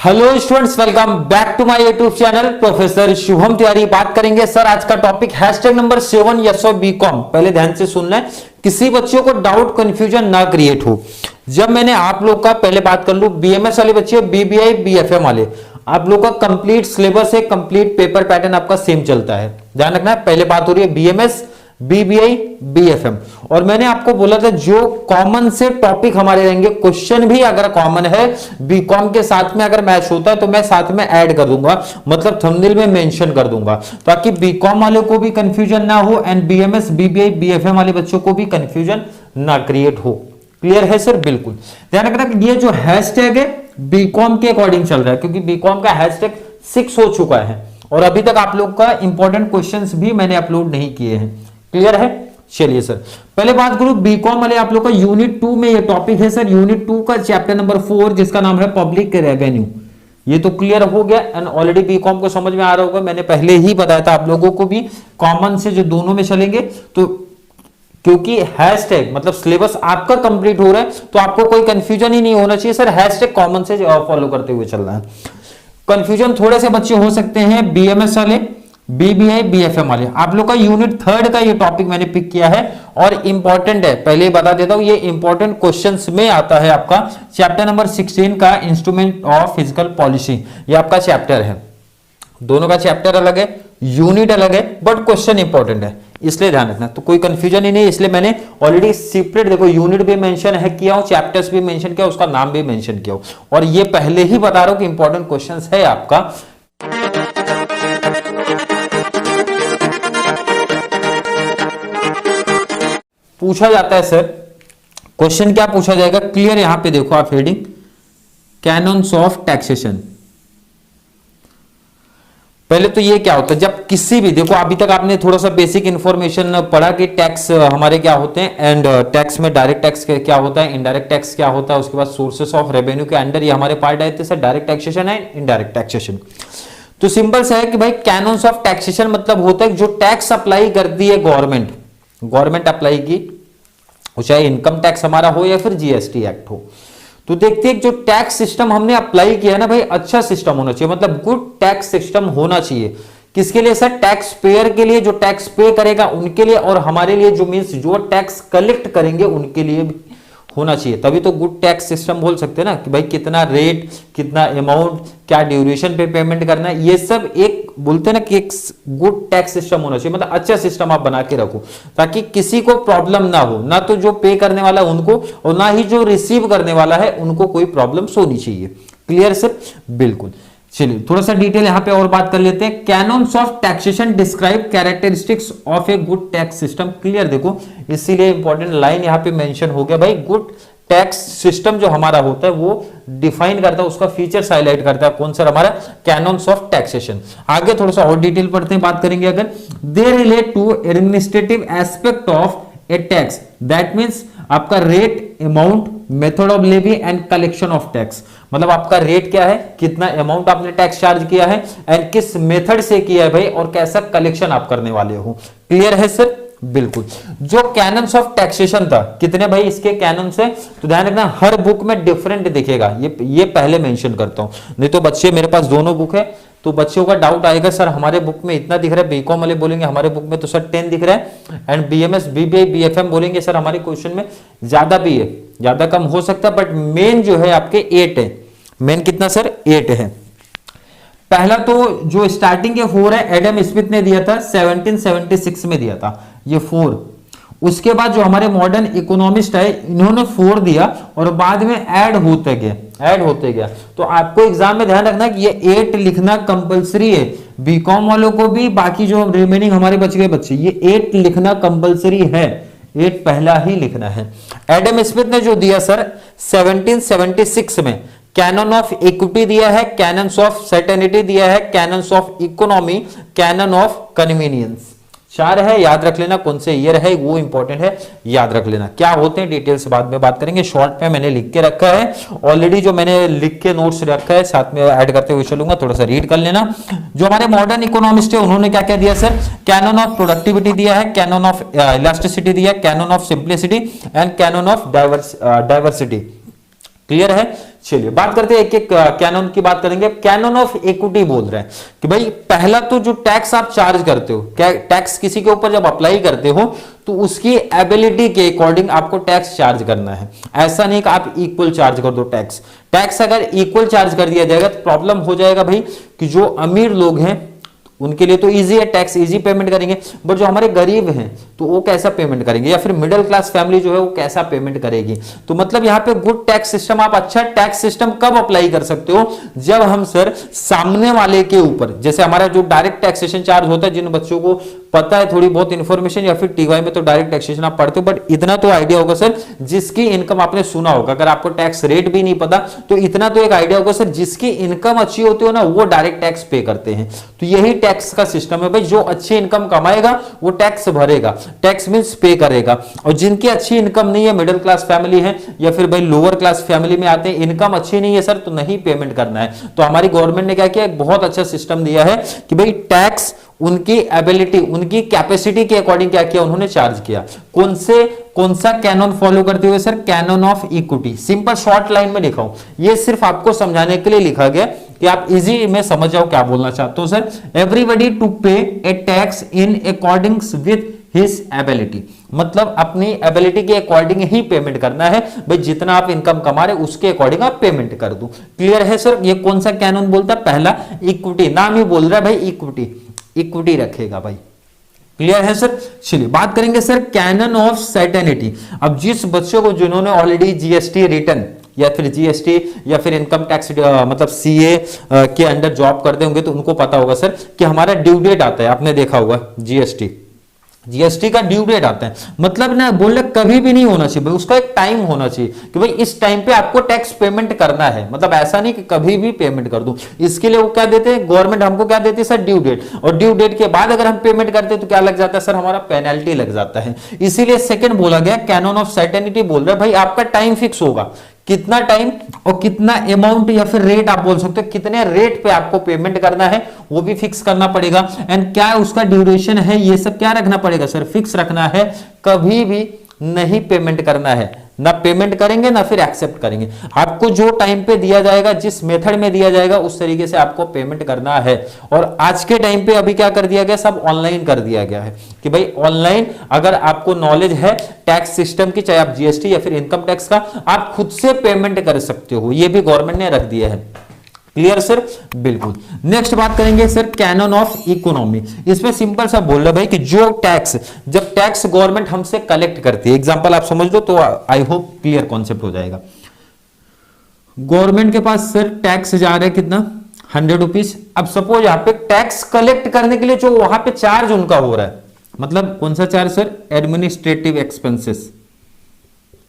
Hello students, welcome back to my YouTube channel professor Shubham Tiwari. बात करेंगे sir आज का टॉपिक हैशटैग नंबर 7 यस और बीकॉम। पहले ध्यान से सुन लें, किसी बच्चों को डाउट कंफ्यूजन ना क्रिएट हो। जब मैंने आप लोग का पहले बात कर लूं, बीएमएस वाले बच्चे, बीबीआई बीएफएम वाले, आप लोग का कंप्लीट सिलेबस है, कंप्लीट पेपर पैटर्न आपका सेम चलता है। ध्यान रखना है, पहले बात हो रही है बीएमएस बीबीआई बीएफएम। और मैंने आपको बोला था जो कॉमन से टॉपिक हमारे रहेंगे, क्वेश्चन भी अगर कॉमन है बीकॉम के साथ में अगर मैच होता है तो मैं साथ में ऐड कर दूंगा, मतलब थंबनेल में मेंशन कर दूंगा, ताकि बीकॉम वाले को भी कंफ्यूजन ना हो एंड बीएमएस बीबीआई बीएफएम वाले बच्चों को भी कंफ्यूजन ना क्रिएट हो। क्लियर है सर? बिल्कुल ध्यान रखना कि ये जो हैशटैग है बीकॉम के अकॉर्डिंग चल रहा है, क्योंकि बीकॉम का हैशटैग 6 हो चुका है और अभी तक आप लोग का इंपॉर्टेंट क्वेश्चंस भी मैंने अपलोड नहीं किए हैं। क्लियर है? चलिए सर, पहले बात करूं बीकॉम वाले आप लोग का यूनिट 2 में ये टॉपिक है सर, यूनिट 2 का चैप्टर नंबर 4 जिसका नाम है पब्लिक रेवेन्यू। ये तो क्लियर हो गया एंड ऑलरेडी बीकॉम को समझ में आ रहा होगा, मैंने पहले ही बताया था आप लोगों को भी कॉमन से जो दोनों में चलेंगे। तो क्योंकि हैशटैग मतलब सिलेबस आपका कंप्लीट हो रहा है तो आपको कोई कंफ्यूजन ही नहीं होना चाहिए सर, हैशटैग कॉमन से फॉलो करते हुए चल रहा है। कंफ्यूजन थोड़े से बच्चे हो सकते हैं बीएमएस वाले, बीबीआई बीएफएम वाले। आप लोग का यूनिट 3 का ये टॉपिक मैंने पिक किया है और इंपॉर्टेंट है, पहले ही बता देता हूं, ये इंपॉर्टेंट क्वेश्चंस में आता है आपका चैप्टर नंबर 16 का इंस्ट्रूमेंट ऑफ फिजिकल पॉलिसी। ये आपका चैप्टर है, दोनों का चैप्टर अलग है, यूनिट अलग है, बट क्वेश्चन इंपॉर्टेंट है, इसलिए ध्यान रखना। तो कोई कंफ्यूजन ही नहीं, इसलिए मैंने ऑलरेडी सेपरेट देखो यूनिट भी मेंशन है किया हूं, चैप्टर्स भी मेंशन किया, उसका नाम भी मेंशन किया हूं, और ये पहले ही बता रहा हूं कि इंपॉर्टेंट क्वेश्चंस है आपका। पूछा जाता है सर, क्वेश्चन क्या पूछा जाएगा, क्लियर यहां पे देखो आप हेडिंग, कैनन्स ऑफ टैक्सेशन। पहले तो ये क्या होता है, जब किसी भी, देखो अभी तक आपने थोड़ा सा बेसिक इंफॉर्मेशन पढ़ा कि टैक्स हमारे क्या होते हैं एंड टैक्स में डायरेक्ट टैक्स क्या होता है, इनडायरेक्ट टैक्स क्या होता है, उसके बाद सोर्सेस ऑफ रेवेन्यू के अंडर ये हमारे पार्ट आते हैं सर, डायरेक्ट टैक्सेशन है, इनडायरेक्ट टैक्सेशन। तो सिंपल सा है कि भाई कैनन्स ऑफ टैक्सेशन मतलब होता है जो टैक्स अप्लाई करती है गवर्नमेंट अप्लाई की, चाहे इनकम टैक्स हमारा हो या फिर जीएसटी एक्ट हो। तो देखते हैं जो टैक्स सिस्टम हमने अप्लाई किया ना भाई, अच्छा सिस्टम होना चाहिए, मतलब गुड टैक्स सिस्टम होना चाहिए। किसके लिए सर? टैक्स पेयर के लिए, जो टैक्स पे करेगा उनके लिए, और हमारे लिए जो मीन्स जो टैक्स कलेक्ट करेंगे उनके लिए भी होना चाहिए। तभी तो गुड टैक्स सिस्टम बोल सकते हैं ना कि भाई कितना रेट, कितना अमाउंट, क्या ड्यूरेशन पे पेमेंट करना है, ये सब एक बोलते हैं ना कि एक गुड टैक्स सिस्टम होना चाहिए, मतलब अच्छा सिस्टम आप बना के रखो ताकि किसी को प्रॉब्लम ना हो, ना तो जो पे करने वाला है उनको और ना ही जो रिसीव करने वाला है उनको कोई प्रॉब्लम्स होनी चाहिए। Clear sir? बिल्कुल। चलिए थोड़ा सा डिटेल यहां पे और बात कर लेते हैं। Cannons of taxation describe characteristics of a good tax system. Clear देखो, इसीलिए इंपॉर्टेंट लाइन यहां पे मेंशन हो गया भाई, गुड टैक्स सिस्टम जो हमारा होता है वो डिफाइन करता है, उसका फीचर्स हाईलाइट करता है। कौन सा? हमारा कैनन्स ऑफ टैक्सेशन। आगे थोड़ा सा और डिटेल पढ़ते हैं, बात करेंगे अगर। They relate to administrative aspect of a tax, that means आपका rate, amount, method of levy and collection of tax. मतलब आपका रेट क्या है, कितना अमाउंट आपने टैक्स चार्ज किया है एंड किस मेथड से किया है भाई, और कैसा कलेक्शन आप करने वाले हो। क्लियर है सर? बिल्कुल। जो कैनन्स ऑफ टैक्सेशन था, कितने भाई इसके कैनन्स है, तो ध्यान रखना हर बुक में डिफरेंट दिखेगा, ये पहले मेंशन करता हूं, नहीं तो बच्चे, मेरे पास दोनों बुक है तो बच्चों का डाउट आएगा सर हमारे बुक में इतना दिख रहा है, बीकॉम वाले बोलेंगे हमारे बुक में तो सर 10 दिख रहा है, एंड बीएमएस बीबीआई बीएफएम बोलेंगे सर हमारे क्वेश्चन में ज्यादा भी है, ज्यादा कम हो सकता है, बट मेन जो है आपके 8 है। मेन कितना सर? 8 है। पहला तो जो स्टार्टिंग के 4 है, एडम स्मिथ ने दिया था 1776 में दिया था ये 4। उसके बाद जो हमारे मॉडर्न इकोनॉमिस्ट है इन्होंने 4 दिया और बाद में ऐड होते गया। तो आपको एग्जाम में ध्यान रखना कि ये 8 लिखना कंपलसरी है, बीकॉम वालों को भी, बाकी जो रिमेनिंग हमारे बच गए बच्चे, ये 8 लिखना कंपलसरी है, 8 पहला ही लिखना है। एडम स्मिथ ने जो दिया सर 1776 में, कैनन ऑफ इक्विटी दिया है, कैनन्स ऑफ सर्टेनिटी दिया है, cannons of economy, canon of convenience, 4 है, याद रख लेना। कौन से ईयर है वो इंपॉर्टेंट है, याद रख लेना। क्या होते हैं डिटेल से बाद में बात करेंगे, शॉर्ट में मैंने लिख के रखा है ऑलरेडी, जो मैंने लिख के नोट्स रखा है साथ में ऐड करते हुए चलूंगा, थोड़ा सा रीड कर लेना। जो हमारे मॉडर्न इकोनॉमिस्ट है उन्होंने क्या क्या दिया सर, कैनन ऑफ प्रोडक्टिविटी दिया है, कैनन ऑफ इलास्टिसिटी दिया, canon of simplicity and canon of diversity. Clear है? चलिए बात करते हैं एक एक कैनन की बात करेंगे। कैनन ऑफ इक्विटी बोल रहे हैं कि भाई पहला तो जो टैक्स आप चार्ज करते हो, क्या टैक्स किसी के ऊपर जब अप्लाई करते हो तो उसकी एबिलिटी के अकॉर्डिंग आपको टैक्स चार्ज करना है। ऐसा नहीं कि आप इक्वल चार्ज कर दो टैक्स। टैक्स अगर इक्वल चार्ज कर दिया जाएगा तो प्रॉब्लम हो जाएगा भाई कि जो अमीर लोग हैं उनके लिए तो इजी है, टैक्स इजी पेमेंट करेंगे, बट जो हमारे गरीब हैं तो वो कैसा पेमेंट करेंगे, या फिर मिडिल क्लास फैमिली जो है वो कैसा पेमेंट करेगी। तो मतलब यहाँ पे गुड टैक्स सिस्टम, आप अच्छा टैक्स सिस्टम कब अप्लाई कर सकते हो, जब हम सर सामने वाले के ऊपर, जैसे हमारा जो डायरेक्ट टैक्सेशन चार्ज होता है, जिन बच्चों को पता है थोड़ी बहुत इंफॉर्मेशन, या फिर टीवाई में तो डायरेक्ट टैक्सेशन आप पढ़ते हो, बट इतना तो आइडिया होगा सर, जिसकी इनकम आपने सुना होगा, अगर आपको टैक्स रेट भी नहीं पता तो इतना तो एक आइडिया होगा सर, जिसकी इनकम अच्छी होती हो ना वो डायरेक्ट टैक्स पे करते हैं। तो यही टैक्स का सिस्टम है भाई, जो अच्छी इनकम कमाएगा वो टैक्स भरेगा, टैक्स मींस पे करेगा। और जिनकी अच्छी इनकम नहीं है, मिडिल क्लास फैमिली है या फिर भाई लोअर क्लास फैमिली में आते हैं, इनकम अच्छी नहीं है सर तो नहीं पेमेंट करना है। तो हमारी गवर्नमेंट ने क्या किया, एक बहुत अच्छा सिस्टम दिया है कि भाई टैक्स उनकी एबिलिटी, उनकी कैपेसिटी के अकॉर्डिंग क्या किया, उन्होंने चार्ज किया। कौन सा कैनन फॉलो करते हुए sir, canon of equity. Simple short line में लिखा हूं, ये सिर्फ आपको समझाने के लिए लिखा गया कि आप इजी में समझ जाओ क्या बोलना चाहते हो sir. Everybody to pay a tax in accordance with his ability, मतलब अपनी एबिलिटी के अकॉर्डिंग ही पेमेंट करना है भाई, जितना आप इनकम कमा रहे उसके अकॉर्डिंग आप पेमेंट कर दो। क्लियर है सर। ये कौन सा कैनन बोलता है, पहला इक्विटी, नाम ही बोल रहा है भाई इक्विटी, इक्विटी रखेगा भाई। क्लियर है सर। चलिए बात करेंगे सर कैनन ऑफ सर्टेनिटी। अब जिस बच्चों को, जिन्होंने ऑलरेडी जीएसटी रिटर्न या फिर जीएसटी या फिर इनकम टैक्स मतलब सीए के अंडर जॉब करते होंगे तो उनको पता होगा सर कि हमारा ड्यू डेट आता है, आपने देखा होगा जीएसटी का ड्यू डेट आता है, मतलब ना बोले कभी भी नहीं होना चाहिए भाई, उसका एक टाइम होना चाहिए कि भाई इस टाइम पे आपको टैक्स पेमेंट करना है, मतलब ऐसा नहीं कि कभी भी पेमेंट कर दूं। इसके लिए वो क्या देते हैं, गवर्नमेंट हमको क्या देती है सर, ड्यू डेट, और ड्यू डेट के बाद अगर हम पेमेंट करते हैं तो क्या लग जाता है सर, हमारा पेनल्टी लग जाता है। इसीलिए सेकंड बोला गया कैनन ऑफ सर्टेनिटी, बोल रहा है भाई आपका टाइम फिक्स होगा, कितना टाइम और कितना अमाउंट या फिर रेट आप बोल सकते हो, कितने रेट पे आपको पेमेंट करना है वो भी फिक्स करना पड़ेगा। एंड क्या उसका ड्यूरेशन है, ये सब क्या रखना पड़ेगा सर, फिक्स रखना है। कभी भी नहीं पेमेंट करना है, ना पेमेंट करेंगे ना फिर एक्सेप्ट करेंगे। आपको जो टाइम पे दिया जाएगा, जिस मेथड में दिया जाएगा उस तरीके से आपको पेमेंट करना है। और आज के टाइम पे अभी क्या कर दिया गया, सब ऑनलाइन कर दिया गया है कि भाई ऑनलाइन अगर आपको नॉलेज है टैक्स सिस्टम की, चाहे आप जीएसटी या फिर इनकम टैक्स का, आप खुद से पेमेंट कर सकते हो, ये भी गवर्नमेंट ने रख दिया है। क्लियर सर, बिल्कुल। नेक्स्ट बात करेंगे सर कैनन ऑफ इकोनॉमी। इसमें सिंपल सा बोल रहा भाई कि जो टैक्स, जब टैक्स गवर्नमेंट हमसे कलेक्ट करती है, एग्जांपल आप समझ लो तो आई होप क्लियर कॉन्सेप्ट हो जाएगा। गवर्नमेंट के पास सर टैक्स जा रहा है कितना, 100 रुपीज। अब सपोज यहाँ पे टैक्स कलेक्ट करने के लिए जो वहां पे चार्ज उनका हो रहा है, मतलब कौन सा चार्ज सर, एडमिनिस्ट्रेटिव एक्सपेंसेस,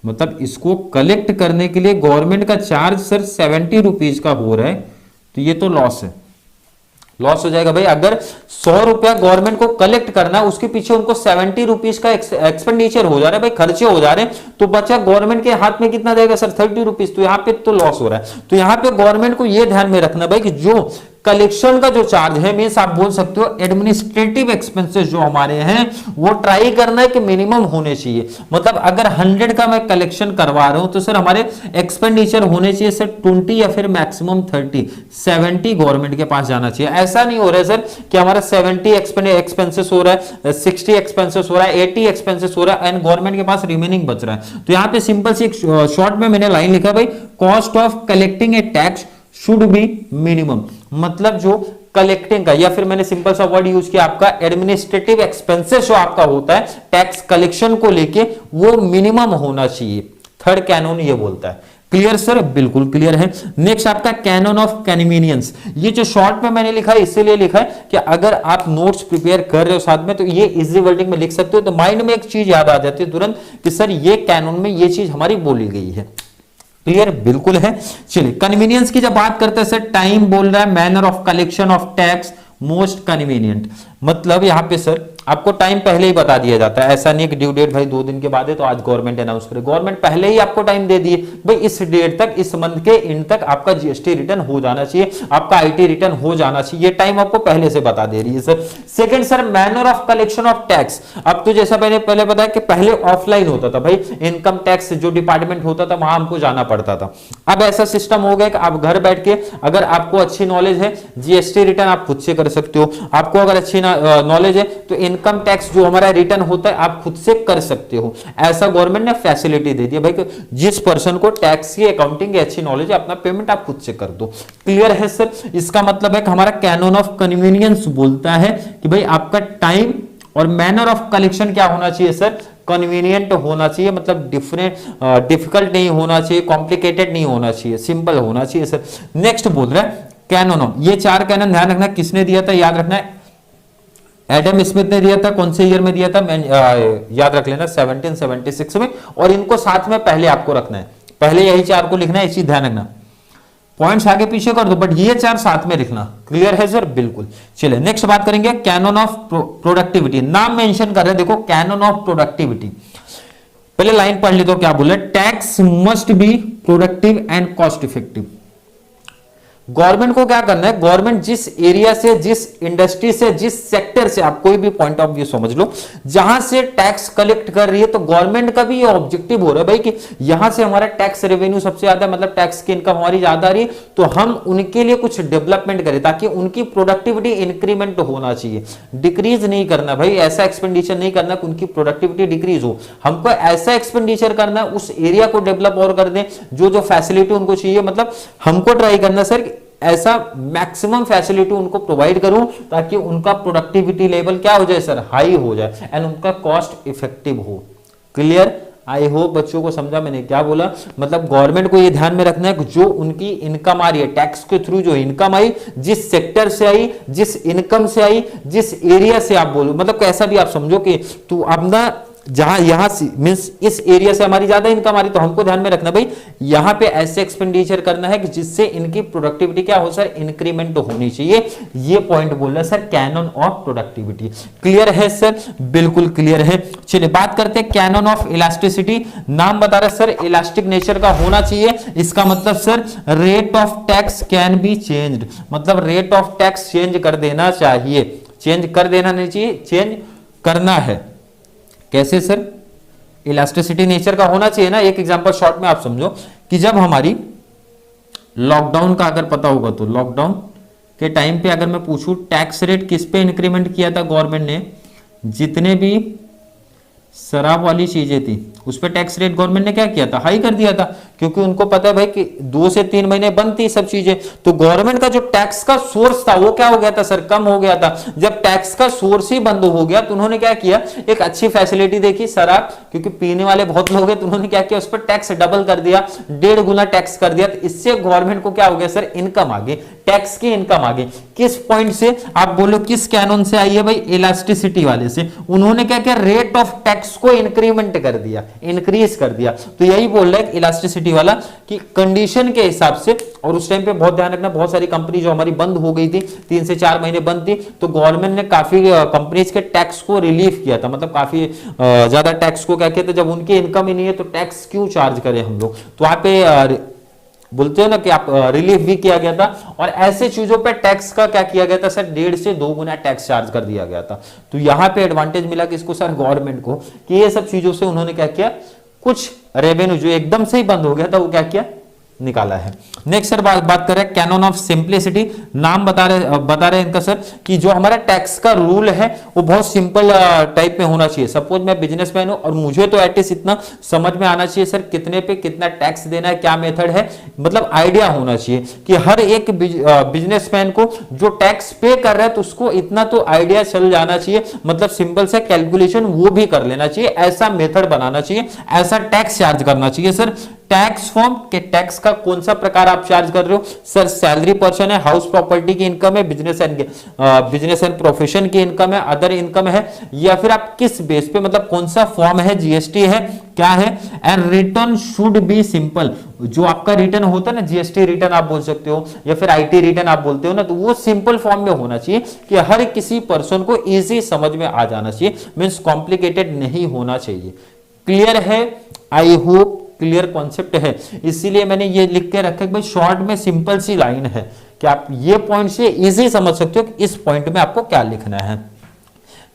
मतलब इसको कलेक्ट करने के लिए गवर्नमेंट का चार्ज सर 70 रुपीज का हो रहा है, तो ये तो लॉस है, लॉस हो जाएगा भाई। अगर 100 रुपया गवर्नमेंट को कलेक्ट करना है, उसके पीछे उनको 70 रुपीज का एक्सपेंडिचर हो जा रहा है भाई, खर्चे हो जा रहे हैं, तो बचा गवर्नमेंट के हाथ में कितना जाएगा सर, 30 रुपीज। तो यहाँ पे तो लॉस हो रहा है। तो यहाँ पे गवर्नमेंट को यह ध्यान में रखना भाई कि जो कलेक्शन का जो चार्ज है, मींस आप बोल सकते हो एडमिनिस्ट्रेटिव एक्सपेंसेस जो हमारे हैं वो ट्राई करना है कि मिनिमम होने चाहिए। मतलब अगर 100 का मैं कलेक्शन करवा रहा हूं तो सर हमारे एक्सपेंडिचर होने चाहिए सर 20 या फिर मैक्सिमम 30, 70 गवर्नमेंट के पास जाना चाहिए। ऐसा नहीं हो रहा है सर कि हमारा 70 एक्सपेंसेस हो रहा है, 60 एक्सपेंसेस हो रहा है, 80 एक्सपेंसेस हो रहा है एंड गवर्नमेंट के पास रिमेनिंग बच रहा है। तो यहाँ पे सिंपल सी एक शॉर्ट में मैंने लाइन लिखा भाई, cost of collecting A tax should be minimum, मतलब जो कलेक्टिंग का, या फिर मैंने सिंपल सा वर्ड यूज किया आपका एडमिनिस्ट्रेटिव एक्सपेंसेस जो आपका होता है टैक्स कलेक्शन को लेके, वो मिनिमम होना चाहिए। थर्ड कैनन ये बोलता है। क्लियर सर, बिल्कुल क्लियर है। नेक्स्ट आपका कैनन ऑफ कन्वीनियंस। ये जो शॉर्ट में मैंने लिखा है इसीलिए लिखा है कि अगर आप नोट्स प्रिपेयर कर रहे हो साथ में तो ये इजी वर्डिंग में लिख सकते हो, तो माइंड में एक चीज याद आ जाती है तुरंत कि सर ये कैनन में ये चीज हमारी बोली गई है। क्लियर, बिल्कुल है। चलिए कन्वीनियंस की जब बात करते हैं सर, टाइम बोल रहा है, manner of collection of tax most convenient, मतलब यहां पे सर आपको टाइम पहले ही बता दिया जाता है, ऐसा नहीं कि ड्यू डेट भाई 2 दिन के बाद है तो आज गवर्नमेंट अनाउंस करे, गवर्नमेंट पहले ही आपको टाइम दे दिए भाई इस डेट तक, इस मंथ के एंड तक आपका जीएसटी रिटर्न हो जाना चाहिए, आपका आईटी रिटर्न हो जाना चाहिए, ये टाइम आपको पहले से बता दे रही है sir. Second sir, manner of collection of tax. अब तो जैसा मैंने पहले बताया कि पहले ऑफलाइन होता था भाई, इनकम टैक्स जो डिपार्टमेंट होता था वहां हमको जाना पड़ता था। अब ऐसा सिस्टम हो गया कि आप घर बैठ के, अगर आपको अच्छी नॉलेज है, जीएसटी रिटर्न आप खुद से कर सकते हो। आपको अगर अच्छी नॉलेज है तो इनकम टैक्स जो हमारा रिटर्न होता है आप खुद से कर सकते हो। ऐसा गवर्नमेंट ने फैसिलिटी दे दी भाई कि जिस पर्सन को टैक्स की, अकाउंटिंग की अच्छी नॉलेज है, अपना पेमेंट आप खुद से कर दो। क्लियर है सर? इसका मतलब है कि हमारा कैनन ऑफ कन्वीनियंस बोलता है कि भाई आपका टाइम और मैनर ऑफ कलेक्शन क्या होना चाहिए सर? कन्वीनियंट होना चाहिए, मतलब डिफिकल्ट नहीं होना चाहिए, कॉम्प्लिकेटेड नहीं होना चाहिए, सिंपल होना चाहिए सर। नेक्स्ट बोल रहा है कैनन ऑफ, ये 4 कैनन ध्यान रखना किसने दिया था, याद रखना है एडम स्मिथ ने दिया था। कौन से ईयर में दिया था? याद रख लेना 1776 में। और इनको साथ में पहले आपको रखना है, पहले यही 4 को लिखना है, इसी ध्यान रखना, पॉइंट्स आगे पीछे कर दो बट ये 4 साथ में लिखना। क्लियर है सर? बिल्कुल। चलिए नेक्स्ट बात करेंगे कैनन ऑफ प्रोडक्टिविटी। नाम मेंशन कर रहे हैं, देखो कैनन ऑफ प्रोडक्टिविटी। पहले लाइन पढ़ ली तो क्या बोले, tax must be productive and cost effective. Government को क्या करना है, गवर्नमेंट जिस एरिया से, जिस इंडस्ट्री से, जिस सेक्टर से, आप कोई भी पॉइंट ऑफ व्यू समझ लो, जहां से टैक्स कलेक्ट कर रही है, तो गवर्नमेंट का भी ये ऑब्जेक्टिव हो रहा है भाई कि यहां से हमारा टैक्स रेवेन्यू सबसे ज्यादा, मतलब टैक्स की इनकम हमारी ज्यादा आ रही है, तो हम उनके लिए कुछ डेवलपमेंट करें ताकि उनकी प्रोडक्टिविटी इंक्रीमेंट होना चाहिए, डिक्रीज नहीं करना भाई, ऐसा एक्सपेंडिचर नहीं करना कि उनकी प्रोडक्टिविटी डिक्रीज हो। हमको ऐसा एक्सपेंडिचर करना है, उस एरिया को डेवलप और कर दें, जो फैसिलिटी उनको चाहिए, मतलब हमको ट्राई करना सर ऐसा मैक्सिमम फैसिलिटी उनको प्रोवाइड करूं ताकि उनका प्रोडक्टिविटी लेवल क्या हो जाए सर, हाई हो जाए एंड उनका कॉस्ट इफेक्टिव हो। क्लियर? आई होप बच्चों को समझा मैंने क्या बोला। मतलब गवर्नमेंट को ये ध्यान में रखना है कि जो उनकी इनकम आ रही है, टैक्स के थ्रू जो इनकम आई, जिस सेक्टर से आई, जिस इनकम से आई, जिस एरिया से आप बोलो, मतलब कैसा भी आप समझो कि तू अपना जहां यहां मींस इस एरिया से हमारी ज्यादा इनकम आ रही, तो हमको ध्यान में रखना भाई यहां पे ऐसे एक्सपेंडिचर करना है कि जिससे इनकी प्रोडक्टिविटी क्या हो सर, इंक्रीमेंट होनी चाहिए। ये पॉइंट बोल रहा है sir canon of productivity. Clear है सर? बिल्कुल क्लियर है। चलिए बात करते हैं कैनन ऑफ इलास्टिसिटी। नाम बता रहा है सर इलास्टिक नेचर का होना चाहिए। इसका मतलब sir rate of tax can be changed, मतलब रेट ऑफ टैक्स चेंज कर देना चाहिए, चेंज कर देना नहीं चाहिए, चेंज करना है। कैसे सर? इलास्टिसिटी नेचर का होना चाहिए ना। एक एग्जांपल शॉर्ट में आप समझो कि जब हमारी लॉकडाउन का अगर पता होगा तो लॉकडाउन के टाइम पे अगर मैं पूछूं टैक्स रेट किस पे इंक्रीमेंट किया था गवर्नमेंट ने, जितने भी शराब वाली चीजें थी उस पर टैक्स रेट गवर्नमेंट ने क्या किया था, हाई कर दिया था, क्योंकि उनको पता है भाई कि 2 से 3 महीने बंद थी सब चीजें, तो गवर्नमेंट का जो टैक्स का सोर्स था वो क्या हो गया था सर, कम हो गया था। जब टैक्स का सोर्स ही बंद हो गया तो उन्होंने क्या किया, एक अच्छी फैसिलिटी देखी, शराब क्योंकि पीने वाले बहुत लोग हैं, तो उन्होंने क्या किया, उस पर टैक्स डबल कर दिया, 1.5 गुना टैक्स कर दिया। तो इससे गवर्नमेंट को क्या हो गया सर, इनकम आ गई, टैक्स की इनकम आ गई। किस पॉइंट से आप बोलो, किस कैनन से आई है भाई, इलास्टिसिटी वाले से। उन्होंने क्या किया, रेट ऑफ टैक्स को इंक्रीमेंट कर दिया, इंक्रीज कर दिया। तो यही बोल रहा है इलास्टिसिटी वाला कि कंडीशन के हिसाब से, और उस टाइम पे बहुत ध्यान रखना, बहुत सारी कंपनी जो हमारी बंद हो गई थी, 3 से 4 महीने बंद थी, तो गवर्नमेंट ने काफी कंपनीज के टैक्स को रिलीफ किया था, मतलब काफी ज्यादा टैक्स को क्या किया था, जब उनकी इनकम ही नहीं है तो टैक्स क्यों चार्ज करें हम लोग, तो वहां पे बोलते हो ना कि आप रिलीफ भी किया गया था। और ऐसे चीजों पे टैक्स का क्या किया गया था सर, 1.5 से 2 गुना टैक्स चार्ज कर दिया गया था। तो यहां पे एडवांटेज मिला किसको सर, गवर्नमेंट को, कि ये सब चीजों से उन्होंने क्या किया, कुछ रेवेन्यू जो एकदम से ही बंद हो गया था वो क्या किया, निकाला है। नेक्स्ट सर बात कर रहे हैं कैनन ऑफ सिंप्लिसिटी। नाम बता रहे इनका सर कि जो हमारा टैक्स का रूल है वो बहुत सिंपल टाइप में होना चाहिए। सपोज मैं बिजनेसमैन हूं और मुझे तो एटलीस्ट इतना समझ में आना चाहिए सर कितने पे कितना टैक्स देना है, क्या मेथड है, मतलब आइडिया होना चाहिए कि हर एक बिजनेसमैन को जो टैक्स पे कर रहा है तो उसको इतना तो आइडिया चल जाना चाहिए, मतलब सिंपल सा कैलकुलेशन वो भी कर लेना चाहिए, ऐसा मेथड बनाना चाहिए, ऐसा टैक्स चार्ज करना चाहिए सर। टैक्स फॉर्म के टैक्स का कौन सा प्रकार आप चार्ज कर रहे हो सर, सैलरी पर्सन है, हाउस प्रॉपर्टी की इनकम है, बिजनेस एंड प्रोफेशन की इनकम है, अदर इनकम है, या फिर आप किस बेस पे, मतलब कौन सा फॉर्म है, जीएसटी है, क्या है। And return should be simple, जो आपका रिटर्न होता है ना, जीएसटी रिटर्न आप बोल सकते हो या फिर आईटी रिटर्न आप बोलते हो ना, तो वो सिंपल फॉर्म में होना चाहिए कि हर किसी पर्सन को इजी समझ में आ जाना चाहिए, मींस कॉम्प्लिकेटेड नहीं होना चाहिए। क्लियर है, आई होप क्लियर कॉन्सेप्ट है, इसीलिए मैंने ये लिख के रखा कि भाई शॉर्ट में सिंपल सी लाइन है कि आप ये पॉइंट से इजी समझ सकते हो कि इस पॉइंट में आपको क्या लिखना है।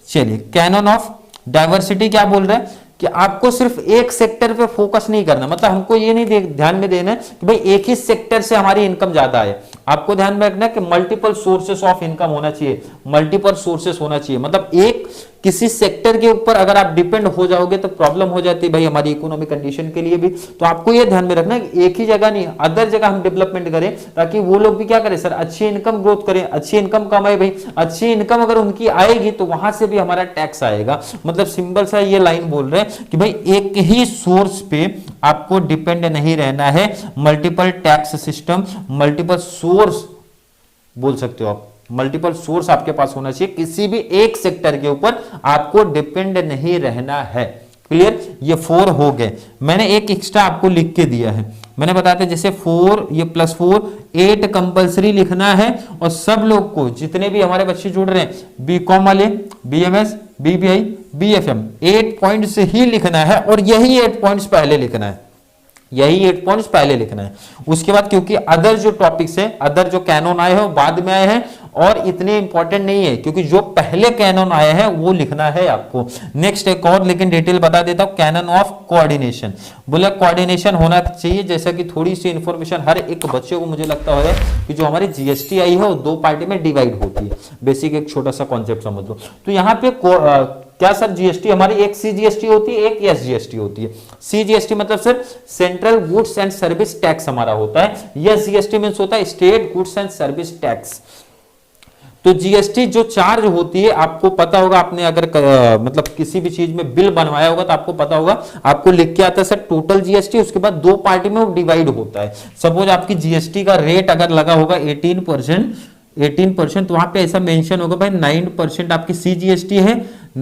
चलिए, कैनन ऑफ डाइवर्सिटी क्या बोल रहा है कि आपको सिर्फ एक सेक्टर पे फोकस नहीं करना, मतलब हमको ये नहीं ध्यान में देना है कि भाई एक ही सेक्टर से हमारी इनकम ज्यादा है, आपको ध्यान में रखना है कि मल्टीपल सोर्सेस ऑफ इनकम होना चाहिए, मल्टीपल सोर्सेस होना चाहिए, मतलब एक किसी सेक्टर के ऊपर अगर आप डिपेंड हो जाओगे तो प्रॉब्लम हो जाती है भाई हमारी इकोनॉमिक कंडीशन के लिए भी। तो आपको ये ध्यान में रखना है कि एक ही जगह नहीं, अदर जगह हम डेवलपमेंट करें ताकि वो लोग भी क्या करें सर, अच्छी इनकम ग्रोथ करें, अच्छी इनकम कमाए। भाई अच्छी इनकम अगर उनकी आएगी तो वहां से भी हमारा टैक्स आएगा, मतलब सिंपल सा ये लाइन बोल रहे हैं कि भाई एक ही सोर्स पे आपको डिपेंड नहीं रहना है, multiple tax system, multiple source बोल सकते हो आप, मल्टीपल सोर्स आपके पास होना चाहिए, किसी भी एक सेक्टर के ऊपर आपको डिपेंड नहीं रहना है। क्लियर, ये 4 हो गए। मैंने एक एक्स्ट्रा आपको लिख के दिया है, मैंने बताया था जैसे 4 ये +4 8 कंपलसरी लिखना है, और सब लोग को जितने भी हमारे बच्चे जुड़ रहे हैं बीकॉम वाले, बीएमएस, बीबीआई, बीएफएम 8 पॉइंट्स ही लिखना है, और यही 8 पॉइंट्स पहले लिखना है, यही 8 पॉइंट्स पहले लिखना है। उसके बाद क्योंकि अदर जो टॉपिक्स है, अदर जो कैनन आए हैं वो बाद में आए हैं और इतने इंपॉर्टेंट नहीं है, क्योंकि जो पहले कैनन आए हैं वो लिखना है आपको। नेक्स्ट एक और लेकिन डिटेल बता देता हूं, कैनन ऑफ कोऑर्डिनेशन। बोला कोऑर्डिनेशन होना चाहिए, जैसा कि थोड़ी सी इंफॉर्मेशन हर एक बच्चे को मुझे लगता है कि जो हमारी जीएसटी आई है वो 2 पार्टी में डिवाइड होती है, बेसिक एक छोटा सा कॉन्सेप्ट समझ लो। तो यहाँ पे क्या सर, जीएसटी हमारी एक सीजीएसटी होती है, एक एसजीएसटी होती है। सीजीएसटी मतलब sir central goods and service tax हमारा होता है, एसजीएसटी मींस होता है state goods and service tax. तो जीएसटी जो चार्ज होती है, आपको पता होगा, आपने अगर मतलब किसी भी चीज में बिल बनवाया होगा तो आपको पता होगा, आपको लिख के आता है सर टोटल जीएसटी, उसके बाद 2 पार्टी में वो डिवाइड होता है। सपोज आपकी जीएसटी का रेट अगर लगा होगा 18%, तो वहां पे ऐसा मेंशन होगा भाई 9% आपकी सीजीएसटी है,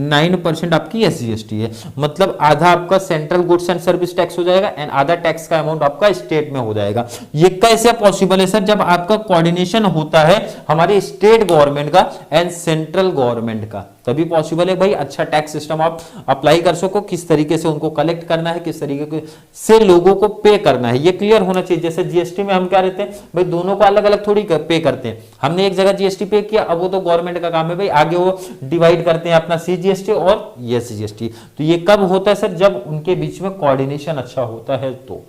9% आपकी एसजीएसटी है, मतलब आधा आपका central goods and service tax हो जाएगा एंड आधा टैक्स का अमाउंट आपका स्टेट में हो जाएगा। ये कैसे पॉसिबल है सर, जब आपका कोऑर्डिनेशन होता है हमारी स्टेट गवर्नमेंट का एंड सेंट्रल गवर्नमेंट का, तभी पॉसिबल है भाई अच्छा टैक्स सिस्टम आप अप्लाई कर सको, किस तरीके से उनको कलेक्ट करना है, किस तरीके से लोगों को पे करना है, ये क्लियर होना चाहिए। जैसे जीएसटी में हम क्या रहते हैं भाई, दोनों को अलग अलग थोड़ी पे करते हैं, हमने एक जगह जीएसटी पे किया, अब वो तो गवर्नमेंट का काम है भाई, आगे वो डिवाइड करते हैं अपना सीजीएसटी और एसजीएसटी। तो ये कब होता है सर, जब उनके बीच में कोऑर्डिनेशन अच्छा होता है। तो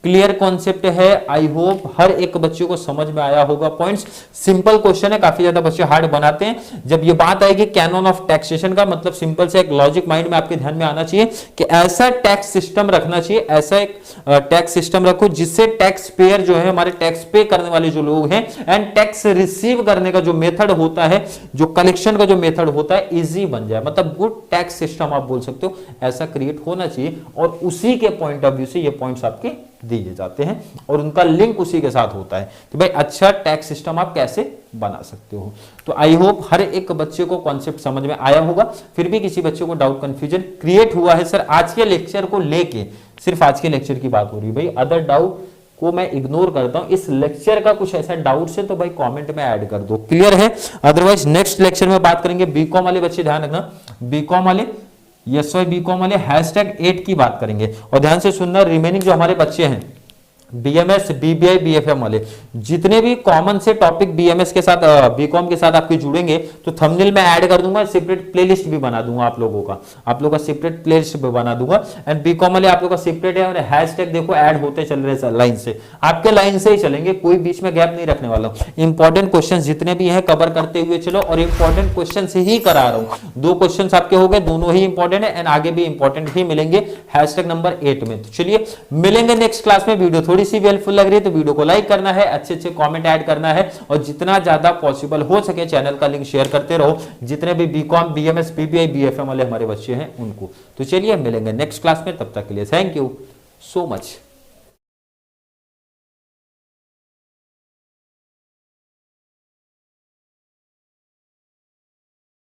क्लियर कॉन्सेप्ट है, आई होप हर एक बच्चे को समझ में आया होगा। पॉइंट्स सिंपल क्वेश्चन है, काफी ज्यादा बच्चे हार्ड बनाते हैं। जब ये बात आएगी कैनन ऑफ टैक्सेशन का, मतलब सिंपल से एक लॉजिक माइंड में आपके ध्यान में आना चाहिए कि ऐसा टैक्स सिस्टम रखना चाहिए, ऐसा एक टैक्स सिस्टम रखो जिससे टैक्स पेयर जो है, हमारे टैक्स पे करने वाले जो लोग हैं, एंड टैक्स रिसीव करने का जो मेथड होता है, जो कलेक्शन का जो मेथड होता है, इजी बन जाए। मतलब गुड टैक्स सिस्टम आप बोल सकते हो, ऐसा क्रिएट होना चाहिए, और उसी के पॉइंट ऑफ व्यू से ये पॉइंट्स आपके दिए जाते हैं और उनका लिंक उसी के साथ होता है कि भाई अच्छा टैक्स सिस्टम आप कैसे बना सकते हो। तो आई होप हर एक बच्चे को कॉन्सेप्ट समझ में आया होगा। फिर भी किसी बच्चे को डाउट कंफ्यूजन क्रिएट हुआ है सर आज के लेक्चर को लेके, सिर्फ आज के लेक्चर की बात हो रही है भाई, अदर डाउट को मैं इग्नोर करता हूं। इस लेक्चर का कुछ ऐसा डाउट है तो भाई कमेंट में ऐड कर दो, क्लियर है। अदरवाइज नेक्स्ट लेक्चर में बात करेंगे, बीकॉम वाले बच्चे ध्यान रखना, बीकॉम वाले बीकॉम वाले #8 की बात करेंगे। और ध्यान से सुनना, रिमेनिंग जो हमारे बच्चे हैं बीएमएस, बीबीआई, बीएफएम वाले, जितने भी कॉमन से टॉपिक बीएमएस के साथ, बीकॉम के साथ आपके जुड़ेंगे तो थंबनेल में ऐड कर दूंगा, सेपरेट प्लेलिस्ट भी बना दूंगा आप लोगों का सेपरेट प्लेलिस्ट भी बना दूंगा। एंड बीकॉम वाले आप लोगों का सेपरेट है, और हैशटैग देखो ऐड होते चल रहे लाइन से, आपके लाइन से ही चलेंगे, कोई बीच में गैप नहीं रखने वाला हूं। इंपॉर्टेंट क्वेश्चन जितने भी हैं कवर करते हुए चलो, और इंपॉर्टेंट क्वेश्चन से ही करा रहा हूं। 2 क्वेश्चन आपके हो गए, दोनों ही इंपॉर्टेंट है एंड आगे भी इंपॉर्टेंट ही मिलेंगे #नंबर 8 में। तो चलिए मिलेंगे नेक्स्ट क्लास में। वीडियो थोड़ी सी हेल्पफुल लग रही है तो वीडियो को लाइक करना है, अच्छे अच्छे कमेंट ऐड करना है, और जितना ज्यादा पॉसिबल हो सके चैनल का लिंक शेयर करते रहो, जितने भी बीकॉम, बीएमएस, बीबीआई, बीएफएम वाले हमारे बच्चे हैं उनको। तो चलिए मिलेंगे नेक्स्ट क्लास में, तब तक के लिए थैंक यू सो मच।